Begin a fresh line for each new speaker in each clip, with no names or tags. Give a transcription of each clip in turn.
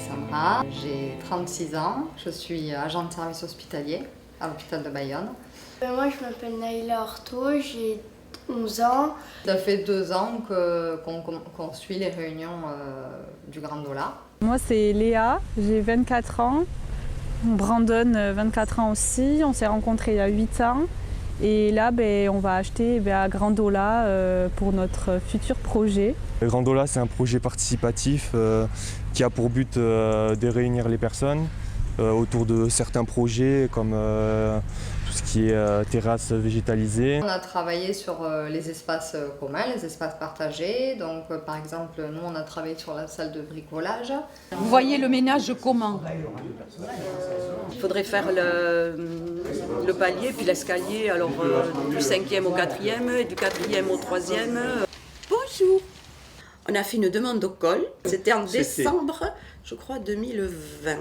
Alexandra, j'ai 36 ans, je suis agent de service hospitalier à l'hôpital de Bayonne.
Moi je m'appelle Naïla Orto, j'ai 11 ans.
Ça fait 2 ans qu'on suit les réunions du Grandola.
Moi c'est Léa, j'ai 24 ans, Brandon 24 ans aussi, on s'est rencontrés il y a 8 ans. Et là, on va acheter à Grandola pour notre futur projet.
Grandola, c'est un projet participatif qui a pour but de réunir les personnes autour de certains projets comme tout ce qui est terrasse végétalisée.
On a travaillé sur les espaces communs, les espaces partagés. Donc, par exemple, nous, on a travaillé sur la salle de bricolage.
Vous voyez le ménage comment? Il faudrait faire le palier puis l'escalier, alors du 5e au 4e et du 4e au 3e. Bonjour. On a fait une demande au col, c'était en décembre, je crois, 2020.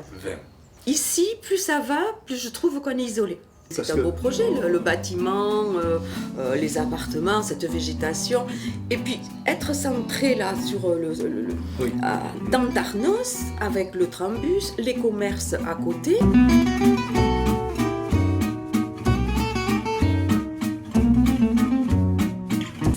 Ici, plus ça va, plus je trouve qu'on est isolé. C'est un beau projet, le bâtiment, les appartements, cette végétation. Et puis, être centré là sur dans Tarnos, avec le trambus, les commerces à côté.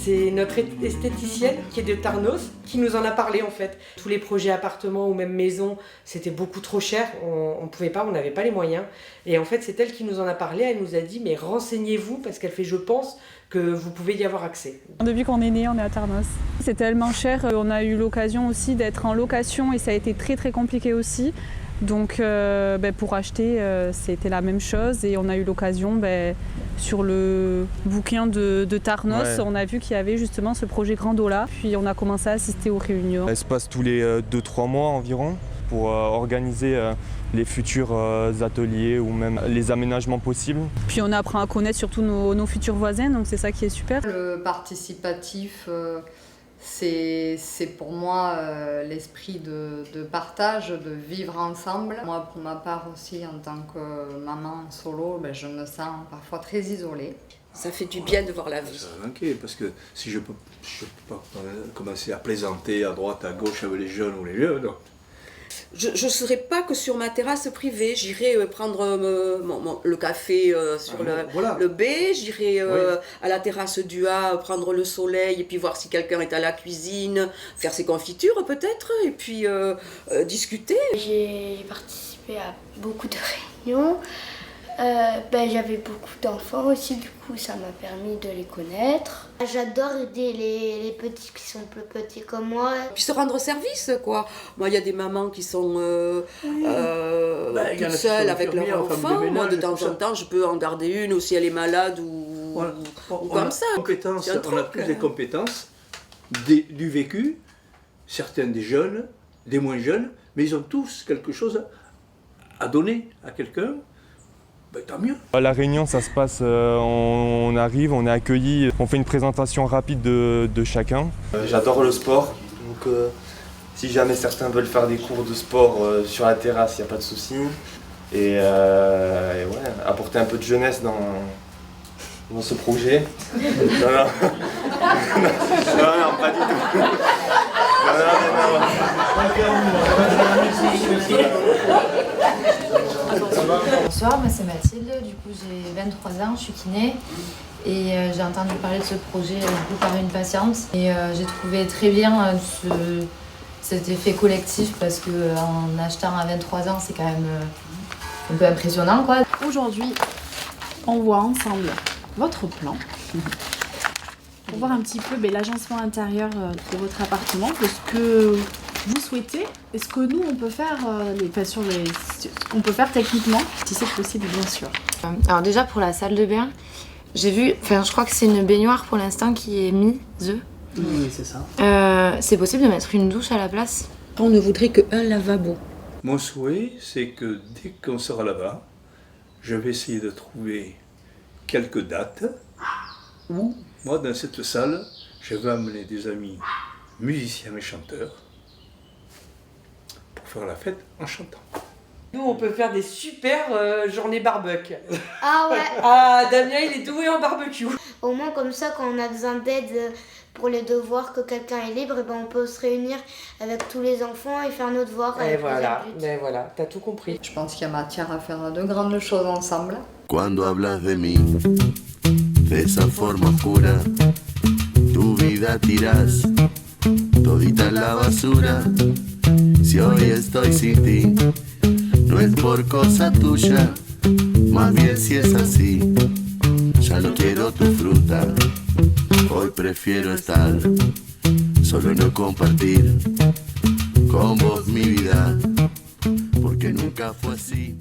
C'est notre esthéticienne qui est de Tarnos qui nous en a parlé en fait. Tous les projets appartements ou même maisons, c'était beaucoup trop cher, on pouvait pas, on n'avait pas les moyens. Et en fait, c'est elle qui nous en a parlé, elle nous a dit mais renseignez-vous parce qu'elle fait je pense que vous pouvez y avoir accès.
Depuis qu'on est né, on est à Tarnos. C'est tellement cher, on a eu l'occasion aussi d'être en location et ça a été très très compliqué aussi. Donc pour acheter, c'était la même chose et on a eu l'occasion, sur le bouquin de Tarnos, on a vu qu'il y avait justement ce projet Grandola. Puis on a commencé à assister aux réunions.
Elle se passe tous les 2-3 mois environ pour organiser les futurs ateliers ou même les aménagements possibles.
Puis on apprend à connaître surtout nos futurs voisins, donc c'est ça qui est super.
Le participatif, c'est pour moi l'esprit de partage, de vivre ensemble. Moi, pour ma part aussi, en tant que maman solo, je me sens parfois très isolée.
Ça fait du bien de voir la vie.
Ça va manquer, parce que si je peux pas commencer à plaisanter à droite, à gauche avec les jeunes ou les vieux, non.
Je ne serai pas que sur ma terrasse privée, j'irai prendre le café sur le B, j'irai à la terrasse du A prendre le soleil et puis voir si quelqu'un est à la cuisine, faire ses confitures peut-être et puis discuter.
J'ai participé à beaucoup de réunions, j'avais beaucoup d'enfants aussi, du coup ça m'a permis de les connaître. J'adore aider les petits qui sont plus petits comme moi.
Puis se rendre service quoi. Moi il y a des mamans qui sont toutes seules avec leurs enfants. Moi de temps en temps je peux en garder une ou si elle est malade ou comme ça.
On a plus des compétences, du vécu, certains des jeunes, des moins jeunes, mais ils ont tous quelque chose à donner à quelqu'un. Tant mieux.
La réunion, ça se passe, on arrive, on est accueillis, on fait une présentation rapide de chacun.
J'adore le sport, donc si jamais certains veulent faire des cours de sport sur la terrasse, il n'y a pas de souci. Et apporter un peu de jeunesse dans ce projet. Non, pas du tout.
Bonsoir, moi c'est Mathilde, du coup j'ai 23 ans, je suis kiné et j'ai entendu parler de ce projet par une patiente et j'ai trouvé très bien cet effet collectif parce qu'en achetant à 23 ans c'est quand même un peu impressionnant quoi.
Aujourd'hui on voit ensemble votre plan pour voir un petit peu l'agencement intérieur de votre appartement, de ce que vous souhaitez et ce que nous on peut faire, on peut faire techniquement, si c'est possible bien sûr.
Alors déjà pour la salle de bain, j'ai vu, je crois que c'est une baignoire pour l'instant qui est mise.
Oui, c'est ça.
C'est possible de mettre une douche à la place?
On ne voudrait qu'un lavabo.
Mon souhait, c'est que dès qu'on sera là-bas, je vais essayer de trouver quelques dates où, moi, dans cette salle, je vais amener des amis musiciens et chanteurs pour faire la fête en chantant.
Nous, on peut faire des super journées barbecue.
Ah ouais.
Ah, Damien, il est doué en barbecue.
Au moins comme ça, quand on a besoin d'aide pour les devoirs, que quelqu'un est libre, et ben on peut se réunir avec tous les enfants et faire nos devoirs
Et
avec les
voilà,
adultes.
et voilà, t'as tout compris.
Je pense qu'il y a matière à faire de grandes choses ensemble.
Cuando hablas de mí, de esa forma oscura, tu vida tiras todita en la basura. Si hoy estoy sin ti, no es por cosa tuya, más bien si es así, ya no quiero tu fruta. Hoy prefiero estar solo y no compartir con vos mi vida, porque nunca fue así.